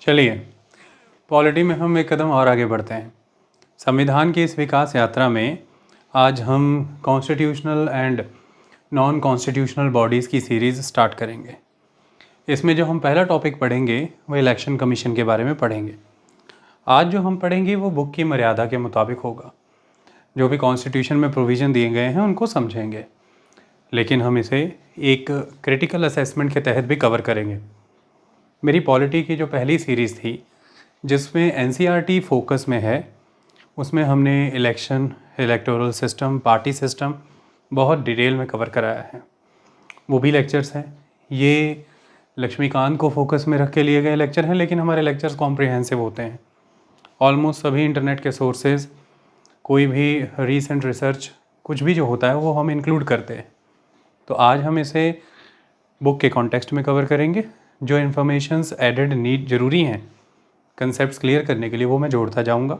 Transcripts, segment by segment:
चलिए, पॉलिटी में हम एक कदम और आगे बढ़ते हैं। संविधान की इस विकास यात्रा में आज हम constitutional and non constitutional bodies की सीरीज़ स्टार्ट करेंगे। इसमें जो हम पहला टॉपिक पढ़ेंगे वो इलेक्शन कमीशन के बारे में पढ़ेंगे। आज जो हम पढ़ेंगे वो बुक की मर्यादा के मुताबिक होगा। जो भी कॉन्स्टिट्यूशन में प्रोविज़न दिए गए हैं उनको समझेंगे, लेकिन हम इसे एक क्रिटिकल असेसमेंट के तहत भी कवर करेंगे। मेरी पॉलिटी की जो पहली सीरीज़ थी जिसमें एनसीईआरटी फोकस में है, उसमें हमने election, electoral system, party system बहुत डिटेल में कवर कराया है। वो भी लेक्चर्स हैं। ये लक्ष्मीकांत को फोकस में रख के लिए गए लेक्चर हैं, लेकिन हमारे लेक्चर्स कॉम्प्रिहेंसिव होते हैं। ऑलमोस्ट सभी इंटरनेट के सोर्सेज, कोई भी रीसेंट रिसर्च, कुछ भी जो होता है वो हम इंक्लूड करते हैं। तो आज हम इसे बुक के कॉन्टेक्स्ट में कवर करेंगे। जो इन्फॉर्मेशंस एडेड नीड ज़रूरी हैं कंसेप्ट्स क्लियर करने के लिए, वो मैं जोड़ता जाऊंगा।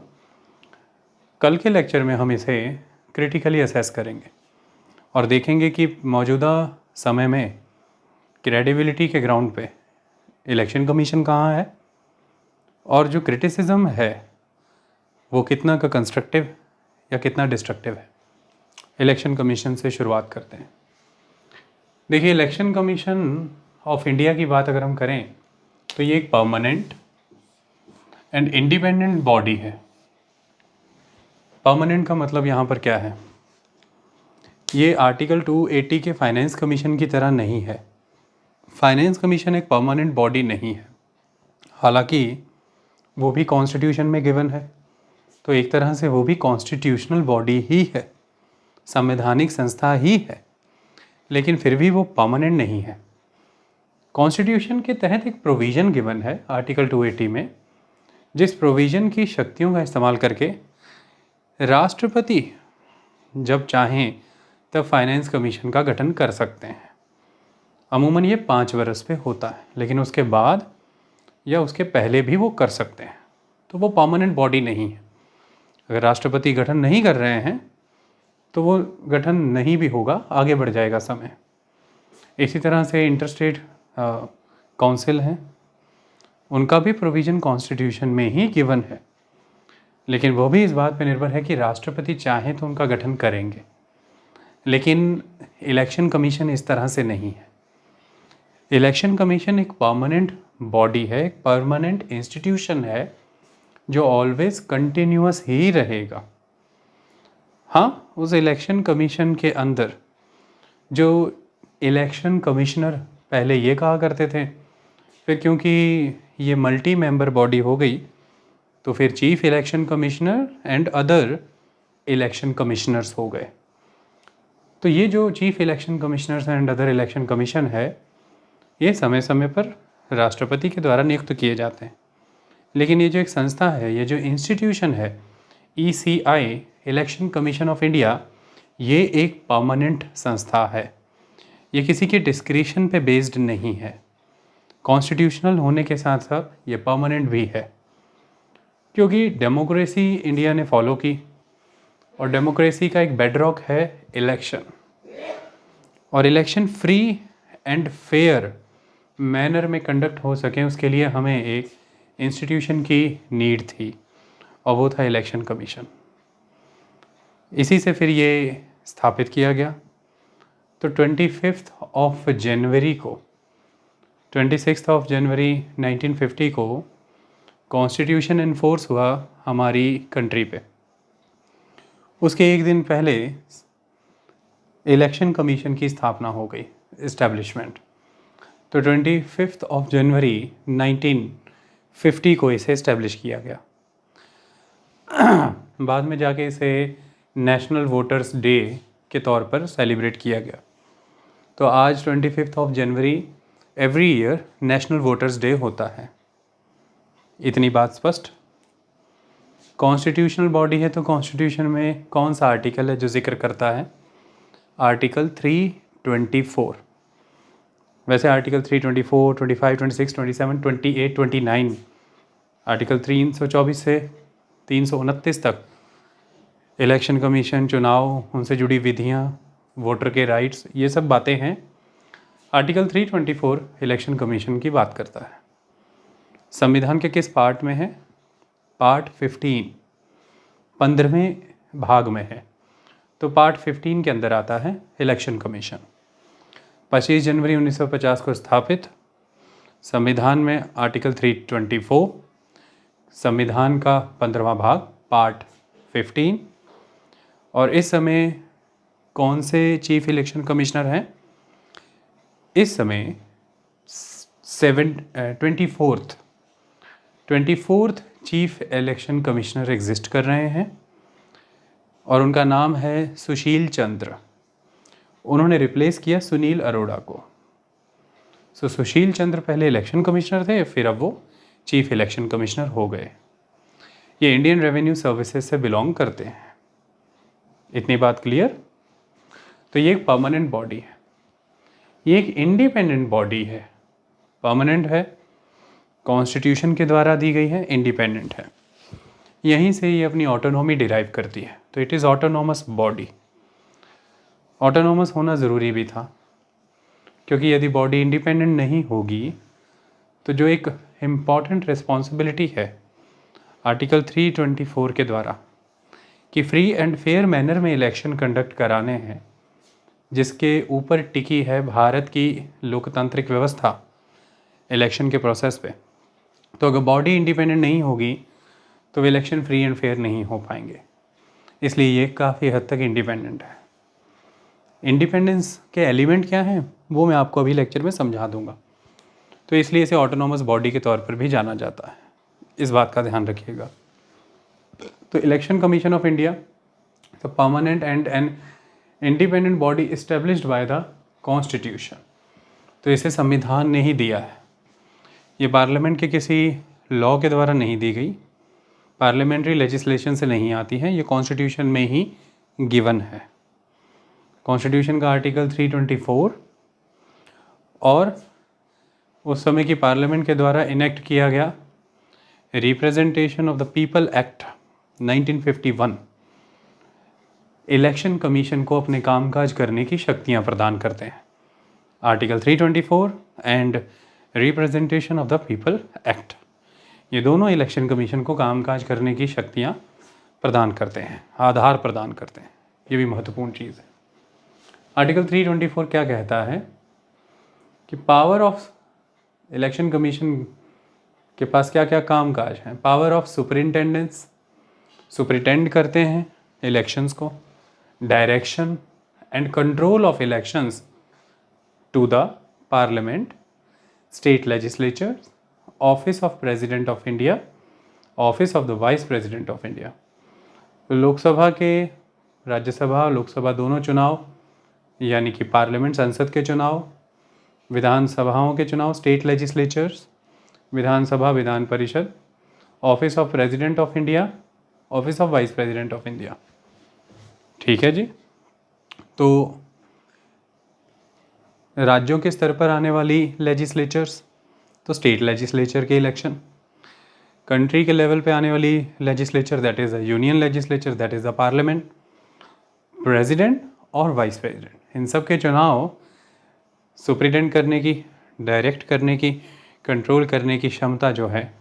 कल के लेक्चर में हम इसे क्रिटिकली असेस करेंगे और देखेंगे कि मौजूदा समय में क्रेडिबिलिटी के ग्राउंड पे इलेक्शन कमीशन कहाँ है और जो क्रिटिसिज्म है वो कितना का कंस्ट्रक्टिव या कितना डिस्ट्रक्टिव है। इलेक्शन कमीशन से शुरुआत करते हैं। देखिए, इलेक्शन कमीशन ऑफ इंडिया की बात अगर हम करें तो ये एक परमानेंट एंड इंडिपेंडेंट बॉडी है। परमानेंट का मतलब यहाँ पर क्या है? ये आर्टिकल 280 के फाइनेंस कमीशन की तरह नहीं है। फाइनेंस कमीशन एक परमानेंट बॉडी नहीं है, हालांकि वो भी कॉन्स्टिट्यूशन में गिवन है, तो एक तरह से वो भी कॉन्स्टिट्यूशनल बॉडी ही है, संवैधानिक संस्था ही है, लेकिन फिर भी वो परमानेंट नहीं है। कॉन्स्टिट्यूशन के तहत एक प्रोविज़न गिवन है आर्टिकल 280 में, जिस प्रोविज़न की शक्तियों का इस्तेमाल करके राष्ट्रपति जब चाहें तब फाइनेंस कमीशन का गठन कर सकते हैं। अमूमन ये 5 वर्ष पे होता है, लेकिन उसके बाद या उसके पहले भी वो कर सकते हैं, तो वो परमानेंट बॉडी नहीं है। अगर राष्ट्रपति गठन नहीं कर रहे हैं तो वो गठन नहीं भी होगा, आगे बढ़ जाएगा समय। इसी तरह से इंटरस्टेट काउंसिल हैं, उनका भी प्रोविज़न कॉन्स्टिट्यूशन में ही गिवन है, लेकिन वो भी इस बात पे निर्भर है कि राष्ट्रपति चाहें तो उनका गठन करेंगे। लेकिन इलेक्शन कमीशन इस तरह से नहीं है। इलेक्शन कमीशन एक परमानेंट बॉडी है, एक परमानेंट इंस्टीट्यूशन है जो ऑलवेज कंटिन्यूअस ही रहेगा। हाँ, उस इलेक्शन कमीशन के अंदर जो इलेक्शन कमिश्नर पहले ये कहा करते थे, फिर क्योंकि ये मल्टी मेंबर बॉडी हो गई तो फिर chief election commissioner and other election commissioners हो गए। तो ये जो chief election commissioners and other election commission है, ये समय समय पर राष्ट्रपति के द्वारा नियुक्त किए जाते हैं। लेकिन ये जो एक संस्था है, ये जो इंस्टीट्यूशन है ECI, election commission of India, ये एक परमानेंट संस्था है। ये किसी के डिस्क्रिशन पे बेस्ड नहीं है। कॉन्स्टिट्यूशनल होने के साथ साथ ये परमानेंट भी है, क्योंकि डेमोक्रेसी इंडिया ने फॉलो की और डेमोक्रेसी का एक बेडरॉक है इलेक्शन, और election free and fair manner में कंडक्ट हो सके उसके लिए हमें एक इंस्टीट्यूशन की नीड थी, और वो था इलेक्शन कमीशन। इसी से फिर ये स्थापित किया गया। तो 26 जनवरी को 26 जनवरी 1950 को कॉन्स्टिट्यूशन इन्फोर्स हुआ हमारी कंट्री पे। उसके एक दिन पहले इलेक्शन कमीशन की स्थापना हो गई, इस्टेब्लिशमेंट। तो 25 जनवरी 1950 को इसे इस्टेब्लिश किया गया। बाद में जाके इसे नेशनल वोटर्स डे के तौर पर सेलिब्रेट किया गया। तो आज 25 जनवरी every year national voters day होता है। इतनी बात स्पष्ट। कॉन्स्टिट्यूशनल बॉडी है तो कॉन्स्टिट्यूशन में कौन सा आर्टिकल है जो जिक्र करता है? आर्टिकल 324। वैसे आर्टिकल 324, 25, 26, 27, 28, 29, आर्टिकल 324 से 329 तक इलेक्शन कमीशन, चुनाव, उनसे जुड़ी विधियाँ, वोटर के राइट्स, ये सब बातें हैं। आर्टिकल 324 इलेक्शन कमीशन की बात करता है। संविधान के किस पार्ट में है? पार्ट 15, 15वें भाग में है। तो पार्ट 15 के अंदर आता है इलेक्शन कमीशन। 25 जनवरी 1950 को स्थापित, संविधान में आर्टिकल 324, संविधान का 15वां भाग, पार्ट 15। और इस समय कौन से चीफ इलेक्शन कमिश्नर हैं? इस समय 24th chief election commissioner exist कर रहे हैं और उनका नाम है सुशील चंद्र। उन्होंने रिप्लेस किया सुनील अरोड़ा को। सुशील चंद्र पहले इलेक्शन कमिश्नर थे, फिर अब वो चीफ इलेक्शन कमिश्नर हो गए। ये इंडियन रेवेन्यू सर्विसेज से बिलोंग करते हैं। इतनी बात क्लियर? तो ये एक परमानेंट बॉडी है, ये एक इंडिपेंडेंट बॉडी है। परमानेंट है, कॉन्स्टिट्यूशन के द्वारा दी गई है, इंडिपेंडेंट है। यहीं से ये अपनी ऑटोनॉमी डिराइव करती है। तो it is autonomous body. Autonomous होना ज़रूरी भी था, क्योंकि यदि बॉडी इंडिपेंडेंट नहीं होगी तो जो एक इम्पॉर्टेंट रिस्पॉन्सिबिलिटी है आर्टिकल 324 के द्वारा कि फ्री एंड फेयर मैनर में इलेक्शन कंडक्ट कराने हैं, जिसके ऊपर टिकी है भारत की लोकतांत्रिक व्यवस्था इलेक्शन के प्रोसेस पे। तो अगर बॉडी इंडिपेंडेंट नहीं होगी तो वो इलेक्शन फ्री एंड फेयर नहीं हो पाएंगे। इसलिए ये काफ़ी हद तक इंडिपेंडेंट है। इंडिपेंडेंस के एलिमेंट क्या हैं वो मैं आपको अभी लेक्चर में समझा दूंगा। तो इसलिए इसे ऑटोनॉमस बॉडी के तौर पर भी जाना जाता है, इस बात का ध्यान रखिएगा। तो election commission of India, the permanent and an independent body established by the constitution. तो इसे संविधान ने ही दिया है। ये पार्लियामेंट के किसी लॉ के द्वारा नहीं दी गई, पार्लियामेंट्री लेजिस्लेशन से नहीं आती है, ये कॉन्स्टिट्यूशन में ही गिवन है। कॉन्स्टिट्यूशन का आर्टिकल 324 और उस समय की पार्लियामेंट के द्वारा इनेक्ट किया गया representation of the people act 1951 election commission को अपने कामकाज करने की शक्तियां प्रदान करते हैं। Article 324 and representation of the people act, ये दोनों इलेक्शन कमीशन को कामकाज करने की शक्तियां प्रदान करते हैं, आधार प्रदान करते हैं। ये भी महत्वपूर्ण चीज़ है। आर्टिकल 324 क्या कहता है कि पावर ऑफ इलेक्शन कमीशन के पास क्या क्या कामकाज हैं। पावर ऑफ सुपरिंटेंडेंस, सुपरिटेंड करते हैं इलेक्शंस को। Direction and control of elections to the parliament, state legislature, office of president of India, office of the vice president of India. Lok Sabha के, राज्यसभा लोकसभा दोनों चुनाव, यानी कि पार्लियामेंट संसद के चुनाव, विधानसभाओं के चुनाव state legislatures, Vidhan Sabha Vidhan Parishad, office of president of India, office of vice president of India. ठीक है जी। तो राज्यों के स्तर पर आने वाली लेजिस्लेचर्स, तो स्टेट लेजिस्लेचर के इलेक्शन। कंट्री के लेवल पे आने वाली legislature, that is a union legislature, that is a parliament, president और वाइस प्रेसिडेंट, इन सब के चुनाव सुप्रिटेंड करने की, डायरेक्ट करने की, कंट्रोल करने की क्षमता जो है,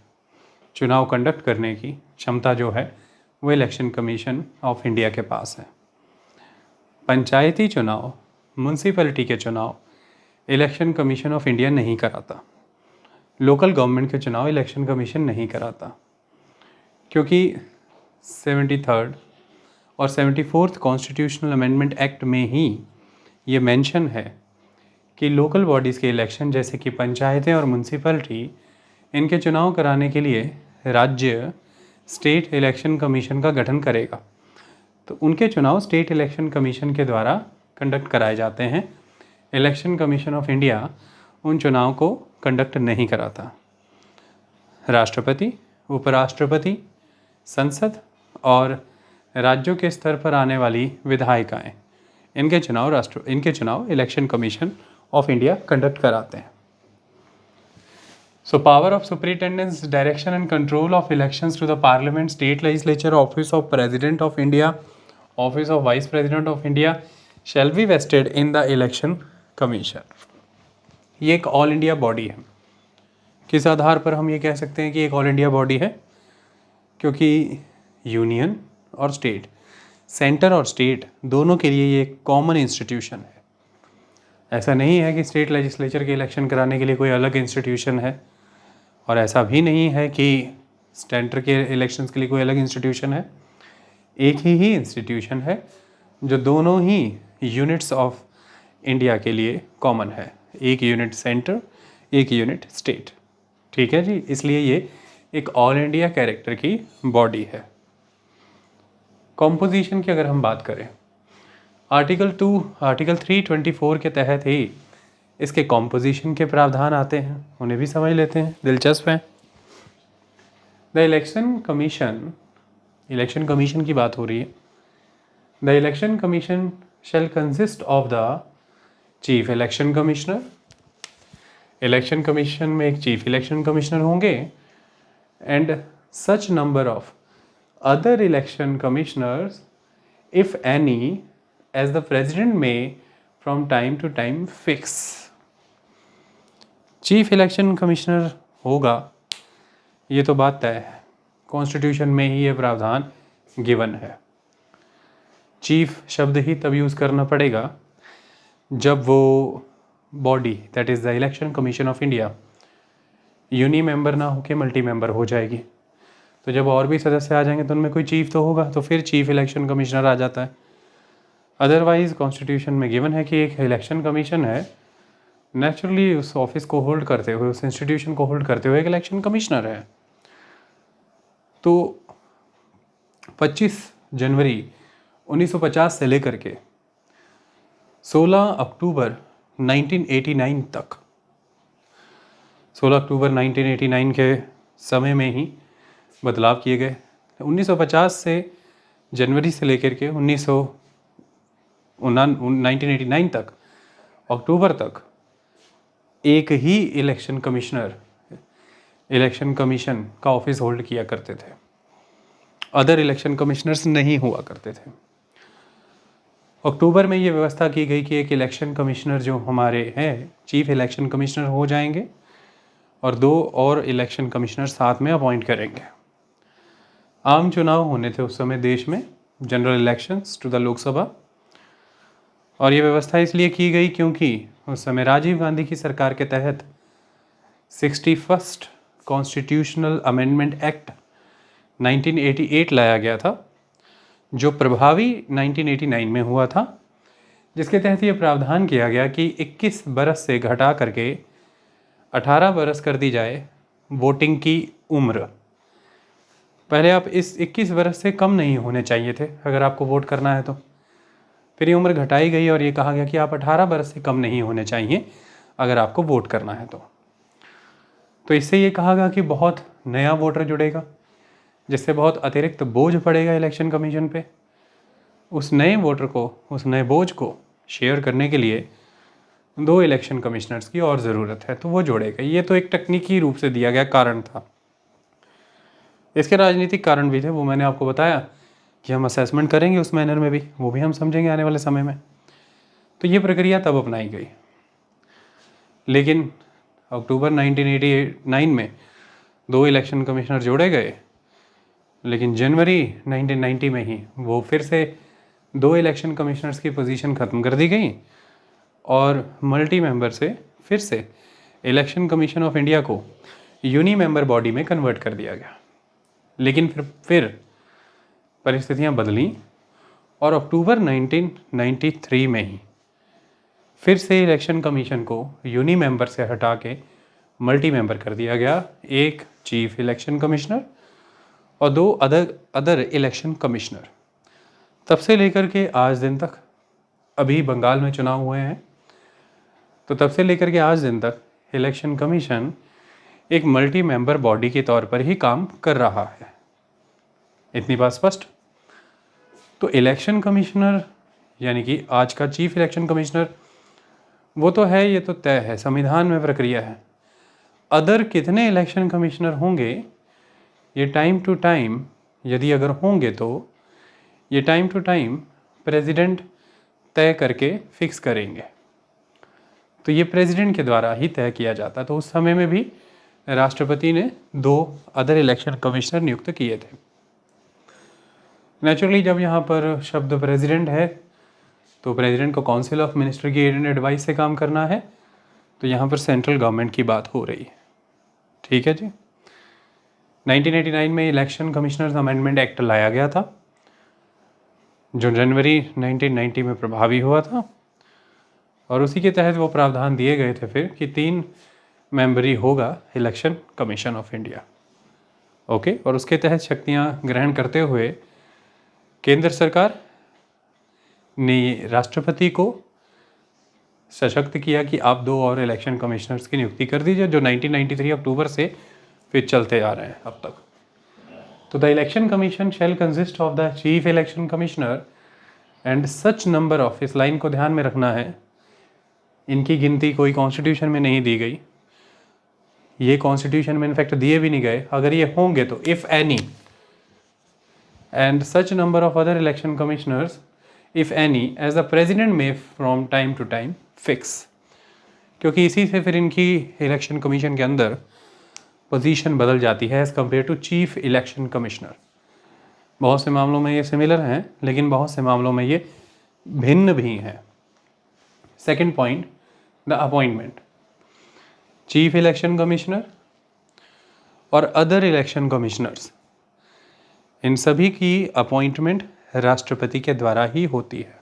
चुनाव कंडक्ट करने की क्षमता जो है, वो इलेक्शन कमीशन ऑफ इंडिया के पास है। पंचायती चुनाव, म्यूनसिपैलिटी के चुनाव इलेक्शन कमीशन ऑफ इंडिया नहीं कराता। लोकल गवर्नमेंट के चुनाव इलेक्शन कमीशन नहीं कराता, क्योंकि 73rd और 74th कॉन्स्टिट्यूशनल अमेंडमेंट एक्ट में ही ये मेंशन है कि लोकल बॉडीज़ के इलेक्शन, जैसे कि पंचायतें और म्यूनसिपैलिटी, इनके चुनाव कराने के लिए राज्य स्टेट इलेक्शन कमीशन का गठन करेगा। तो उनके चुनाव स्टेट इलेक्शन कमीशन के द्वारा कंडक्ट कराए जाते हैं। इलेक्शन कमीशन ऑफ इंडिया उन चुनाव को कंडक्ट नहीं कराता। राष्ट्रपति, उपराष्ट्रपति, संसद और राज्यों के स्तर पर आने वाली विधायिकाएं, इनके चुनाव election commission of India conduct कराते हैं। So power of superintendence, direction and control of elections to the parliament, state legislature, office of president of India, office of vice president of India shall be vested in the election commission. ये एक all India body है। किस आधार पर हम ये कह सकते हैं कि एक ऑल इंडिया बॉडी है? क्योंकि यूनियन और स्टेट, सेंटर और स्टेट दोनों के लिए ये एक कॉमन इंस्टीट्यूशन है। ऐसा नहीं है कि स्टेट लेजिस्लेचर के इलेक्शन कराने के लिए कोई अलग इंस्टीट्यूशन है, और ऐसा भी नहीं है कि सेंटर के इलेक्शंस के लिए कोई अलग इंस्टीट्यूशन है। एक ही इंस्टीट्यूशन है जो दोनों ही यूनिट्स ऑफ इंडिया के लिए कॉमन है। एक यूनिट सेंटर, एक यूनिट स्टेट। ठीक है जी, इसलिए ये एक ऑल इंडिया कैरेक्टर की बॉडी है। कॉम्पोजिशन की अगर हम बात करें, आर्टिकल 324 के तहत ही इसके कॉम्पोजिशन के प्रावधान आते हैं, उन्हें भी समझ लेते हैं, दिलचस्प हैं। द इलेक्शन कमीशन की बात हो रही है। The election commission shall consist of the chief election commissioner. Election commission में एक चीफ इलेक्शन कमिश्नर होंगे and such number of other election commissioners if any as the president may from time to time fix. Chief election commissioner होगा, ये तो बात तय है, constitution में ही ये प्रावधान गिवन है। चीफ शब्द ही तब यूज़ करना पड़ेगा जब वो body, that is the election commission of India, uni member ना होके मल्टी मेंबर हो जाएगी। तो जब और भी सदस्य आ जाएंगे तो उनमें कोई चीफ तो होगा, तो फिर चीफ इलेक्शन कमिश्नर आ जाता है। अदरवाइज़ कॉन्स्टिट्यूशन में गिवन है कि एक इलेक्शन कमीशन है, नेचुरली उस ऑफिस को होल्ड करते हुए, उस इंस्टीट्यूशन को होल्ड करते हुए एक इलेक्शन कमिश्नर है। तो 25 जनवरी 1950 से लेकर के 16 अक्टूबर 1989 तक, 16 अक्टूबर 1989 के समय में ही बदलाव किए गए। 1950 से जनवरी से लेकर के 1989 तक, अक्टूबर तक एक ही इलेक्शन कमिश्नर इलेक्शन कमीशन का ऑफिस होल्ड किया करते थे, अदर इलेक्शन कमिश्नर्स नहीं हुआ करते थे। अक्टूबर में ये व्यवस्था की गई कि एक इलेक्शन कमिश्नर जो हमारे हैं चीफ इलेक्शन कमिश्नर हो जाएंगे और 2 और इलेक्शन कमिश्नर साथ में अपॉइंट करेंगे। आम चुनाव होने थे उस समय देश में, general elections to the Lok Sabha, और ये व्यवस्था इसलिए की गई क्योंकि उस समय राजीव गांधी की सरकार के तहत 61st कॉन्स्टिट्यूशनल अमेंडमेंट एक्ट 1988 लाया गया था, जो प्रभावी 1989 में हुआ था, जिसके तहत ये प्रावधान किया गया कि 21 बरस से घटा करके 18 बरस कर दी जाए वोटिंग की उम्र। पहले आप इस 21 बरस से कम नहीं होने चाहिए थे अगर आपको वोट करना है तो, फिर ये उम्र घटाई गई और ये कहा गया कि आप 18 बरस से कम नहीं होने चाहिए अगर आपको वोट करना है तो इससे ये कहा गया कि बहुत नया वोटर जुड़ेगा, जिससे बहुत अतिरिक्त बोझ पड़ेगा इलेक्शन कमीशन पे। उस नए वोटर को, उस नए बोझ को शेयर करने के लिए 2 इलेक्शन कमिश्नर्स की और ज़रूरत है, तो वो जोड़ेगा। ये तो एक तकनीकी रूप से दिया गया कारण था। इसके राजनीतिक कारण भी थे, वो मैंने आपको बताया कि हम असेसमेंट करेंगे उस मैनर में भी, वो भी हम समझेंगे आने वाले समय में। तो ये प्रक्रिया तब अपनाई गई, लेकिन अक्टूबर 1989 में 2 इलेक्शन कमिश्नर जोड़े गए, लेकिन जनवरी 1990 में ही वो फिर से 2 इलेक्शन कमिश्नर्स की पोजीशन ख़त्म कर दी गई और मल्टी मेंबर से फिर से इलेक्शन कमीशन ऑफ इंडिया को यूनी मेंबर बॉडी में कन्वर्ट कर दिया गया। लेकिन फिर परिस्थितियां बदलीं और अक्टूबर 1993 में ही फिर से इलेक्शन कमीशन को यूनी मेंबर से हटा के मल्टी मेंबर कर दिया गया, एक चीफ इलेक्शन कमिश्नर और 2 अदर इलेक्शन कमिश्नर। तब से लेकर के आज दिन तक, अभी बंगाल में चुनाव हुए हैं, तो तब से लेकर के आज दिन तक इलेक्शन कमीशन एक मल्टी मेंबर बॉडी के तौर पर ही काम कर रहा है। इतनी बात स्पष्ट। तो इलेक्शन कमिश्नर यानी कि आज का चीफ इलेक्शन कमिश्नर वो तो है, ये तो तय है, संविधान में प्रक्रिया है। अदर कितने इलेक्शन कमिश्नर होंगे ये टाइम टू टाइम, यदि अगर होंगे तो ये टाइम टू टाइम प्रेसिडेंट तय करके फिक्स करेंगे। तो ये प्रेसिडेंट के द्वारा ही तय किया जाता है। तो उस समय में भी राष्ट्रपति ने 2 अदर इलेक्शन कमिश्नर नियुक्त किए थे। नेचुरली जब यहाँ पर शब्द प्रेसिडेंट है तो प्रेसिडेंट को काउंसिल ऑफ मिनिस्टर की एड एंड एडवाइस से काम करना है, तो यहाँ पर सेंट्रल गवर्नमेंट की बात हो रही है। ठीक है जी। 1989 में इलेक्शन कमिश्नर्स अमेंडमेंट एक्ट लाया गया था जो जनवरी 1990 में प्रभावी हुआ था, और उसी के तहत वो प्रावधान दिए गए थे फिर कि 3 मेंबरी होगा election commission of India. Okay, और उसके तहत शक्तियां ग्रहण करते हुए केंद्र सरकार ने राष्ट्रपति को सशक्त किया कि आप 2 और इलेक्शन कमिश्नर्स की नियुक्ति कर दीजिए, जो 1993 अक्टूबर से फिर चलते आ रहे हैं अब तक। तो the election commission shall consist of the chief election commissioner and such number of, इस लाइन को ध्यान में रखना है, इनकी गिनती कोई कॉन्स्टिट्यूशन में नहीं दी गई, ये कॉन्स्टिट्यूशन में इनफैक्ट दिए भी नहीं गए। अगर ये होंगे तो if any, and such number of other election commissioners if any as the president may from time to time fix, क्योंकि इसी से फिर इनकी इलेक्शन कमीशन के अंदर पोजीशन बदल जाती है as compare to chief election commissioner. बहुत से मामलों में ये सिमिलर हैं, लेकिन बहुत से मामलों में ये भिन्न भी हैं। Second point, the appointment. Chief election commissioner और अदर इलेक्शन कमिश्नर्स, इन सभी की अपॉइंटमेंट राष्ट्रपति के द्वारा ही होती है।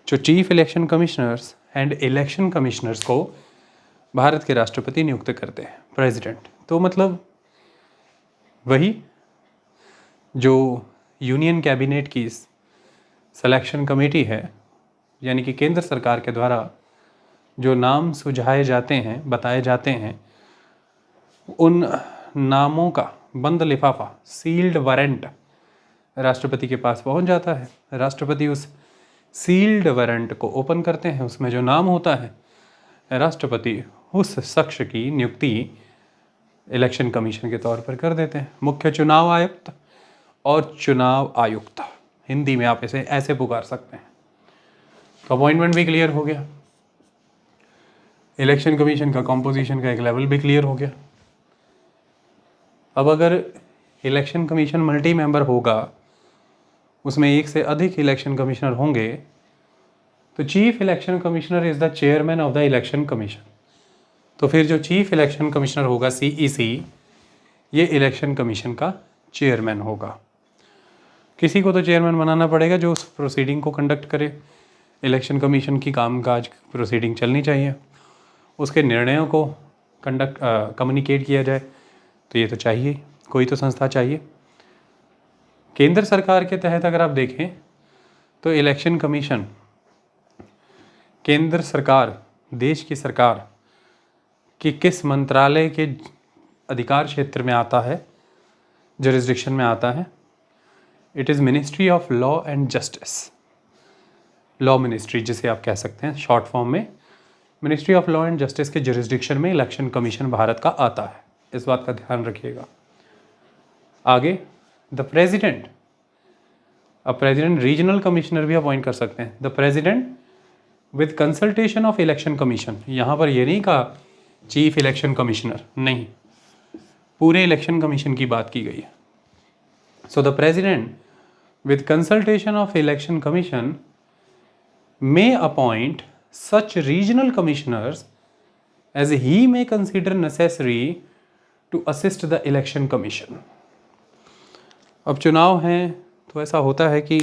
जो chief election commissioners and election commissioners को भारत के राष्ट्रपति नियुक्त करते हैं, प्रेसिडेंट। तो मतलब वही जो यूनियन कैबिनेट की सिलेक्शन कमेटी है, यानी कि केंद्र सरकार के द्वारा जो नाम सुझाए जाते हैं, बताए जाते हैं, उन नामों का बंद लिफाफा, सील्ड वारंट राष्ट्रपति के पास पहुंच जाता है। राष्ट्रपति उस सील्ड वारंट को ओपन करते हैं, उसमें जो नाम होता है, राष्ट्रपति उस शख्स की नियुक्ति इलेक्शन कमीशन के तौर पर कर देते हैं। मुख्य चुनाव आयुक्त और चुनाव आयुक्त, हिंदी में आप इसे ऐसे पुकार सकते हैं। तो अपॉइंटमेंट भी क्लियर हो गया, इलेक्शन कमीशन का कॉम्पोजिशन का एक लेवल भी क्लियर हो गया। अब अगर इलेक्शन कमीशन मल्टी मेंबर होगा, उसमें एक से अधिक इलेक्शन कमिश्नर होंगे, तो chief election commissioner is the chairman of the election commission. तो फिर जो चीफ इलेक्शन कमिश्नर होगा, CEC, ये इलेक्शन कमीशन का चेयरमैन होगा। किसी को तो चेयरमैन बनाना पड़ेगा जो उस प्रोसीडिंग को कंडक्ट करे। इलेक्शन कमीशन की कामकाज प्रोसीडिंग चलनी चाहिए, उसके निर्णयों को कम्युनिकेट किया जाए, तो ये तो चाहिए, कोई तो संस्था चाहिए। केंद्र सरकार के तहत अगर आप देखें तो इलेक्शन कमीशन केंद्र सरकार, देश की सरकार कि किस मंत्रालय के अधिकार क्षेत्र में आता है, जुरिस्डिक्शन में आता है। It is ministry of law and justice, law ministry जिसे आप कह सकते हैं शॉर्ट फॉर्म में। Ministry of law and justice के जुरिस्डिक्शन में इलेक्शन कमीशन भारत का आता है, इस बात का ध्यान रखिएगा। आगे द प्रेसिडेंट, अब प्रेसिडेंट रीजनल कमिश्नर भी अपॉइंट कर सकते हैं। The president with consultation of election commission, यहाँ पर ये नहीं कहा चीफ इलेक्शन कमिश्नर, नहीं, पूरे इलेक्शन कमीशन की बात की गई है। सो the president with consultation of election commission may appoint such regional commissioners as he may consider necessary to assist the election commission। अब चुनाव हैं तो ऐसा होता है कि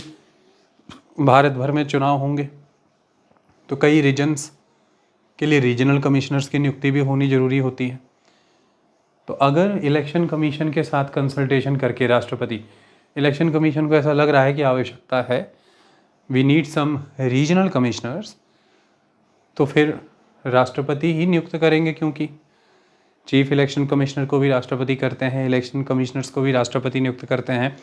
भारत भर में चुनाव होंगे, तो कई रीजन्स के लिए रीजनल कमिश्नर्स की नियुक्ति भी होनी ज़रूरी होती है। तो अगर इलेक्शन कमीशन के साथ कंसल्टेशन करके राष्ट्रपति, इलेक्शन कमीशन को ऐसा लग रहा है कि आवश्यकता है, we need some regional commissioners, तो फिर राष्ट्रपति ही नियुक्त करेंगे, क्योंकि चीफ इलेक्शन कमिश्नर को भी राष्ट्रपति करते हैं, इलेक्शन कमिश्नर्स को भी राष्ट्रपति नियुक्त करते हैं,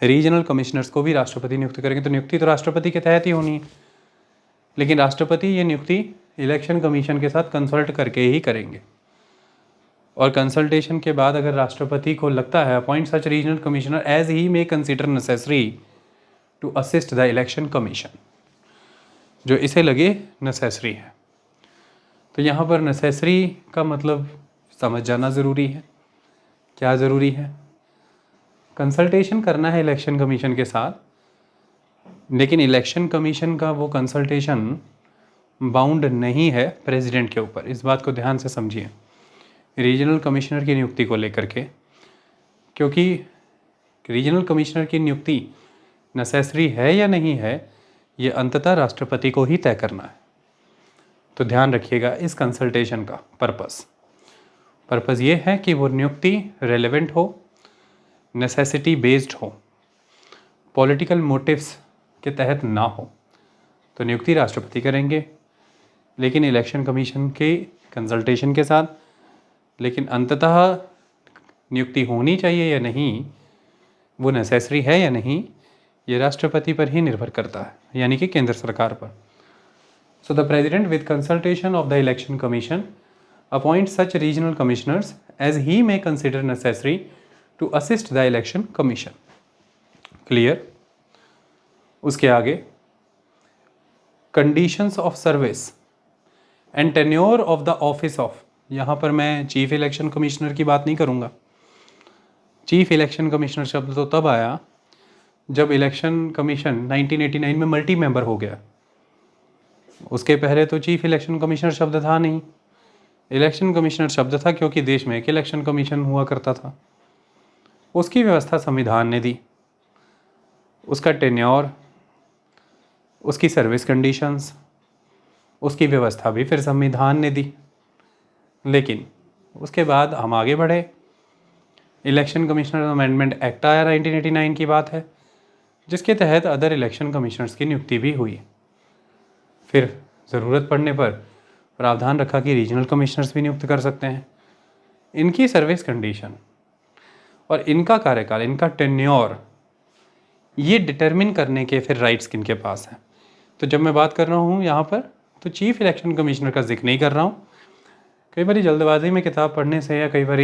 रीजनल कमिश्नर्स को भी राष्ट्रपति नियुक्त करेंगे। तो नियुक्ति तो राष्ट्रपति के तहत ही होनी है, लेकिन राष्ट्रपति ये नियुक्ति इलेक्शन कमीशन के साथ कंसल्ट करके ही करेंगे। और कंसल्टेशन के बाद अगर राष्ट्रपति को लगता है appoint such regional commissioner as he may consider necessary to assist the election commission, जो इसे लगे नेसेसरी है। तो यहाँ पर नेसेसरी का मतलब समझ जाना ज़रूरी है। क्या ज़रूरी है? कंसल्टेशन करना है इलेक्शन कमीशन के साथ, लेकिन इलेक्शन कमीशन का वो कंसल्टेशन बाउंड नहीं है प्रेसिडेंट के ऊपर। इस बात को ध्यान से समझिए रीजनल कमिश्नर की नियुक्ति को लेकर के, क्योंकि रीजनल कमिश्नर की नियुक्ति नेसेसरी है या नहीं है ये अंततः राष्ट्रपति को ही तय करना है। तो ध्यान रखिएगा इस कंसल्टेशन का पर्पस ये है कि वो नियुक्ति रेलेवेंट हो, नेसेसिटी बेस्ड हो, पॉलिटिकल मोटिव्स के तहत ना हो। तो नियुक्ति राष्ट्रपति करेंगे लेकिन इलेक्शन कमीशन के कंसल्टेशन के साथ, लेकिन अंततः नियुक्ति होनी चाहिए या नहीं, वो नेसेसरी है या नहीं, ये राष्ट्रपति पर ही निर्भर करता है, यानी कि केंद्र सरकार पर। So the president with consultation of the election commission appoint such regional commissioners as he may consider necessary to assist the election commission. Clear? उसके आगे conditions of service and tenure of the office of, यहाँ पर मैं chief election commissioner की बात नहीं करूँगा। Chief election commissioner शब्द तो तब आया जब इलेक्शन कमीशन 1989 में मल्टी मेंबर हो गया। उसके पहले तो चीफ इलेक्शन कमिश्नर शब्द था नहीं, इलेक्शन कमिश्नर शब्द था, क्योंकि देश में एक इलेक्शन कमीशन हुआ करता था। उसकी व्यवस्था संविधान ने दी, उसका टेन्योर, उसकी सर्विस कंडीशंस, उसकी व्यवस्था भी फिर संविधान ने दी। लेकिन उसके बाद हम आगे बढ़े, इलेक्शन कमिश्नर अमेंडमेंट एक्ट आया 1989 की बात है, जिसके तहत अदर इलेक्शन कमिश्नर्स की नियुक्ति भी हुई। फिर ज़रूरत पड़ने पर प्रावधान रखा कि रीजनल कमिश्नर्स भी नियुक्त कर सकते हैं। इनकी सर्विस कंडीशन और इनका कार्यकाल, इनका टेन्योर, ये डिटरमिन करने के फिर राइट्स किनके पास हैं। तो जब मैं बात कर रहा हूँ यहाँ पर, तो चीफ इलेक्शन कमिश्नर का जिक्र नहीं कर रहा हूँ। कई बार जल्दबाजी में किताब पढ़ने से या कई बार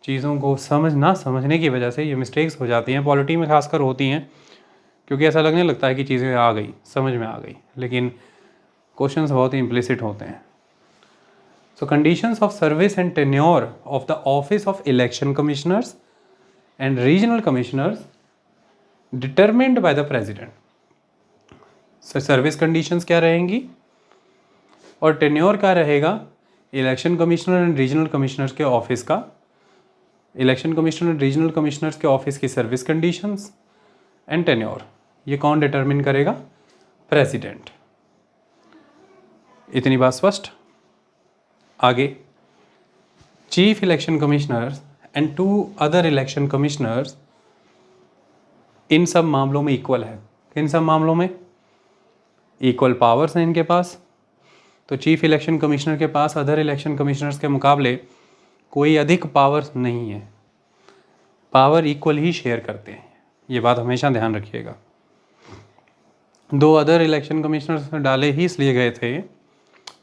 चीज़ों को ना समझने की वजह से ये मिस्टेक्स हो जाती हैं, पॉलिटी में खासकर होती हैं, क्योंकि ऐसा लगने लगता है कि चीज़ें आ गई, समझ में आ गई, लेकिन क्वेश्चंस बहुत ही इम्प्लिसिट होते हैं। So conditions of service and tenure of the office of election commissioners and regional commissioners determined by the president. Service conditions क्या रहेंगी और टेन्योर क्या रहेगा election commissioner and regional commissioners के ऑफिस का, election commissioner and regional commissioners के office की service conditions and tenure, ये कौन डिटरमिन करेगा? प्रेसिडेंट। इतनी बात स्पष्ट? आगे chief election commissioners and 2 other election commissioners इन सब मामलों में इक्वल है। किन सब मामलों में? इक्वल पावर्स हैं इनके पास। तो चीफ इलेक्शन कमिश्नर के पास अदर इलेक्शन कमिश्नर्स के मुकाबले कोई अधिक पावर्स नहीं है, पावर इक्वल ही शेयर करते हैं, ये बात हमेशा ध्यान रखिएगा। 2 अदर इलेक्शन कमिश्नर्स डाले ही इसलिए गए थे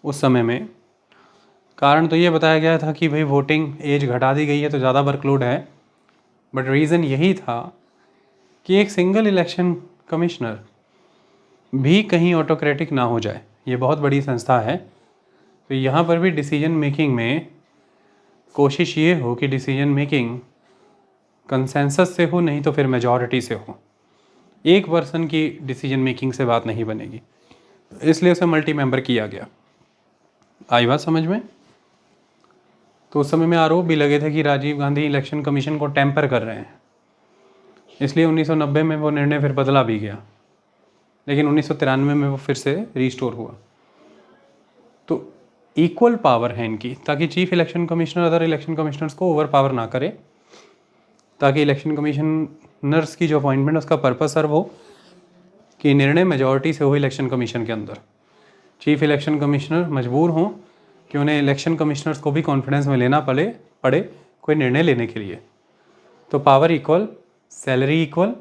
उस समय में, कारण तो ये बताया गया था कि भाई वोटिंग एज घटा दी गई है तो ज़्यादा वर्कलोड है, बट रीज़न यही था कि एक सिंगल इलेक्शन कमिश्नर भी कहीं ऑटोक्रेटिक ना हो जाए। ये बहुत बड़ी संस्था है, तो यहाँ पर भी डिसीजन मेकिंग में कोशिश ये हो कि डिसीजन मेकिंग कंसेंसस से हो, नहीं तो फिर मेजॉरिटी से हो। एक पर्सन की डिसीजन मेकिंग से बात नहीं बनेगी, इसलिए उसे मल्टी मेंबर किया गया। आई बात समझ में? तो उस समय में आरोप भी लगे थे कि राजीव गांधी इलेक्शन कमीशन को टेम्पर कर रहे हैं, इसलिए 1990 में वो निर्णय फिर बदला भी गया, लेकिन 1993 में वो फिर से रिस्टोर हुआ। तो इक्वल पावर है इनकी, ताकि chief election commissioner other election commissioners को ओवर पावर ना करे, ताकि इलेक्शन कमिश्नर्स की जो अपॉइंटमेंट उसका पर्पस सर्व हो कि निर्णय मेजॉरिटी से हो इलेक्शन कमीशन के अंदर। चीफ इलेक्शन कमिश्नर मजबूर हों कि उन्हें इलेक्शन कमिश्नर्स को भी कॉन्फिडेंस में लेना पड़े कोई निर्णय लेने के लिए। तो power equal, salary equal,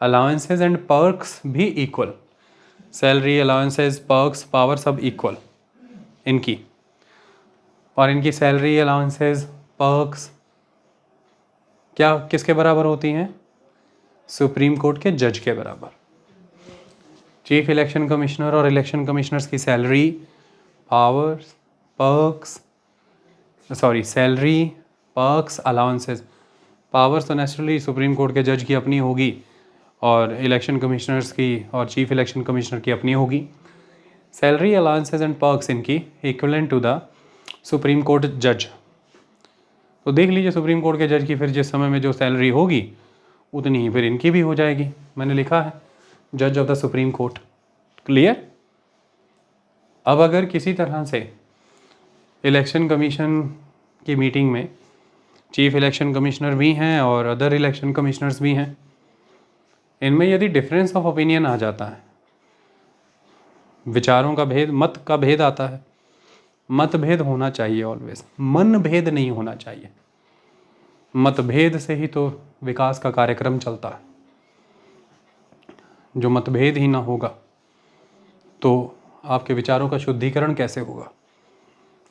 allowances and perks भी equal, salary, allowances, perks, power सब इक्वल इनकी। और इनकी सैलरी, अलाउंसेस, पर्क्स क्या किसके बराबर होती हैं? सुप्रीम कोर्ट के जज के बराबर। चीफ इलेक्शन कमिश्नर और इलेक्शन कमिश्नर्स की salary, powers, perks salary, perks, allowances. Powers तो नेचुरली सुप्रीम कोर्ट के जज की अपनी होगी और इलेक्शन कमिश्नर्स की और चीफ इलेक्शन कमिश्नर की अपनी होगी। सैलरी, अलाउंसेस एंड पर्क्स इनकी equivalent to the supreme court जज। तो देख लीजिए सुप्रीम कोर्ट के जज की फिर जिस समय में जो सैलरी होगी उतनी ही फिर इनकी भी हो जाएगी। मैंने लिखा है जज of the supreme court. Clear. अब अगर किसी तरह से इलेक्शन कमीशन की मीटिंग में चीफ इलेक्शन कमिश्नर भी हैं और अदर इलेक्शन कमिश्नर्स भी हैं, इनमें यदि डिफरेंस ऑफ ओपिनियन आ जाता है, विचारों का भेद, मत का भेद आता है, मतभेद होना चाहिए ऑलवेज, मन भेद नहीं होना चाहिए। मतभेद से ही तो विकास का कार्यक्रम चलता है। जो मतभेद ही ना होगा तो आपके विचारों का शुद्धिकरण कैसे होगा।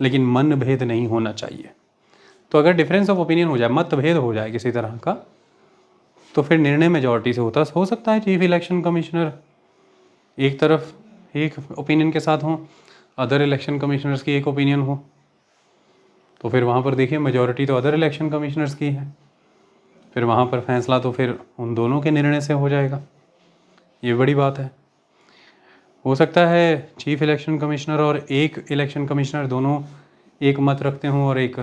लेकिन मन भेद नहीं होना चाहिए। तो अगर डिफरेंस ऑफ ओपिनियन हो जाए, मतभेद हो जाए किसी तरह का, तो फिर निर्णय मेजॉरिटी से हो सकता है चीफ इलेक्शन कमिश्नर एक तरफ एक ओपिनियन के साथ हों, अदर इलेक्शन कमिश्नर्स की एक ओपिनियन हो, तो फिर वहाँ पर देखिए मेजॉरिटी तो अदर इलेक्शन कमिश्नर्स की है, फिर वहाँ पर फैसला तो फिर उन दोनों के निर्णय से हो जाएगा। ये बड़ी बात है। हो सकता है चीफ इलेक्शन कमिश्नर और एक इलेक्शन कमिश्नर दोनों एक मत रखते हों और एक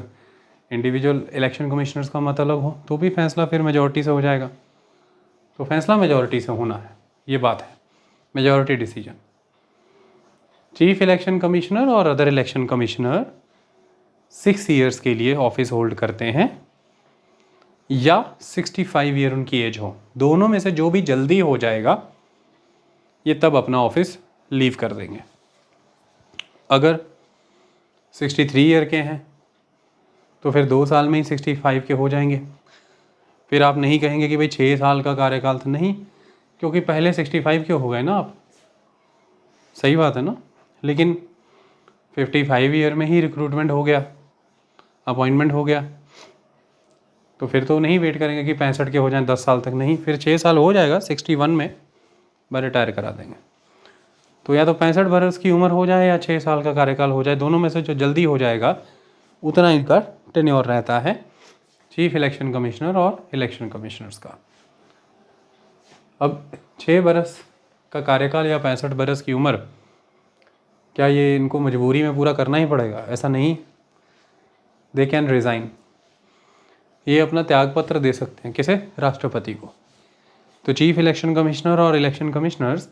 इंडिविजुअल इलेक्शन कमिश्नर्स का मत अलग हो, तो भी फैसला फिर मेजॉरिटी से हो जाएगा। तो फैसला मेजॉरिटी से होना है, ये बात है, majority decision. Chief election commissioner और अदर इलेक्शन कमिश्नर 6 ईयर्स के लिए ऑफिस होल्ड करते हैं या 65 ईयर उनकी एज हो। दोनों में से जो भी जल्दी हो जाएगा ये तब अपना ऑफिस लीव कर देंगे। अगर 63 ईयर के हैं तो फिर 2 साल में ही 65 के हो जाएंगे। फिर आप नहीं कहेंगे कि भाई 6 साल का कार्यकाल था, नहीं, क्योंकि पहले 65 के हो गए ना आप। सही बात है ना। लेकिन 55 ईयर में ही रिक्रूटमेंट हो गया, अपॉइंटमेंट हो गया, तो फिर तो नहीं वेट करेंगे कि 65 के हो जाएं 10 साल तक, नहीं, फिर 6 साल हो जाएगा, 61 में रिटायर करा देंगे। तो या तो 65 वर्ष की उम्र हो जाए या 6 साल का कार्यकाल हो जाए, दोनों में से जो जल्दी हो जाएगा उतना इनका टेन्योर रहता है चीफ इलेक्शन कमिश्नर और इलेक्शन कमिश्नर्स का। अब 6 बरस का कार्यकाल या 65 बरस की उम्र, क्या ये इनको मजबूरी में पूरा करना ही पड़ेगा? ऐसा नहीं। They can resign. ये अपना त्यागपत्र दे सकते हैं। किसे? राष्ट्रपति को। तो चीफ इलेक्शन कमिश्नर और इलेक्शन कमिश्नर्स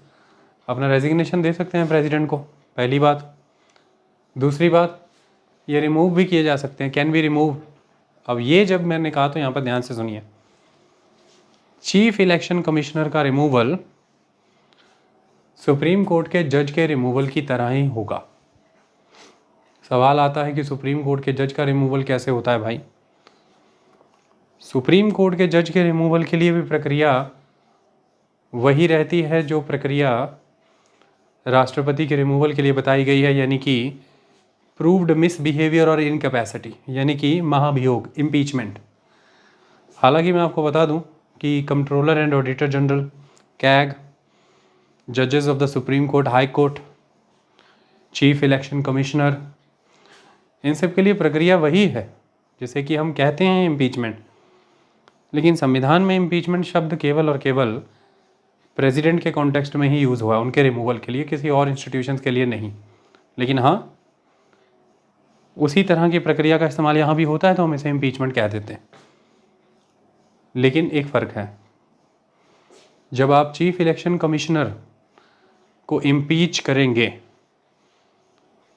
अपना रेजिग्नेशन दे सकते हैं प्रेसिडेंट को, पहली बात। दूसरी बात, ये रिमूव भी किए जा सकते हैं, कैन बी रिमूव। अब ये जब मैंने कहा तो यहाँ पर ध्यान से सुनिए, चीफ इलेक्शन कमिश्नर का रिमूवल सुप्रीम कोर्ट के जज के रिमूवल की तरह ही होगा। सवाल आता है कि सुप्रीम कोर्ट के जज का रिमूवल कैसे होता है भाई? सुप्रीम कोर्ट के जज के रिमूवल के लिए भी प्रक्रिया वही रहती है जो प्रक्रिया राष्ट्रपति के रिमूवल के लिए बताई गई है, यानी कि प्रूव्ड मिसबिहेवियर और इनकैपेसिटी, यानी कि महाभियोग, इम्पीचमेंट। हालांकि मैं आपको बता दूं कि controller and auditor general, CAG, जजेस of the supreme Court, High Court, chief election commissioner, इन सब के लिए प्रक्रिया वही है जिसे कि हम कहते हैं इम्पीचमेंट। लेकिन संविधान में इम्पीचमेंट शब्द केवल और केवल प्रेसिडेंट के कॉन्टेक्स्ट में ही यूज़ हुआ, उनके रिमूवल के लिए, किसी और इंस्टीट्यूशंस के लिए नहीं। लेकिन हाँ, उसी तरह की प्रक्रिया का इस्तेमाल यहाँ भी होता है तो हम इसे इम्पीचमेंट कह देते हैं। लेकिन एक फ़र्क है, जब आप चीफ इलेक्शन कमिश्नर को इम्पीच करेंगे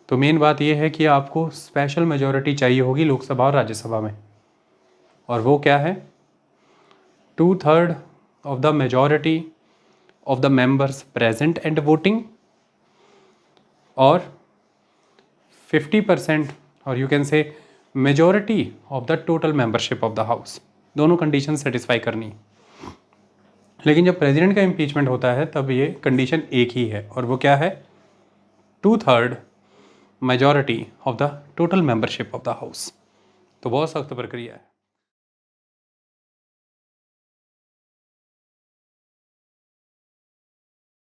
तो मेन बात यह है कि आपको स्पेशल मेजॉरिटी चाहिए होगी लोकसभा और राज्यसभा में, और वो क्या है? 2/3 of the majority of the members present and voting, और 50% और you can say majority of the total membership of the house. दोनों कंडीशन सेटिस्फाई करनी। लेकिन जब प्रेसिडेंट का इम्पीचमेंट होता है तब ये कंडीशन एक ही है, और वो क्या है? 2/3 majority of the total membership of the house. तो बहुत सख्त प्रक्रिया है।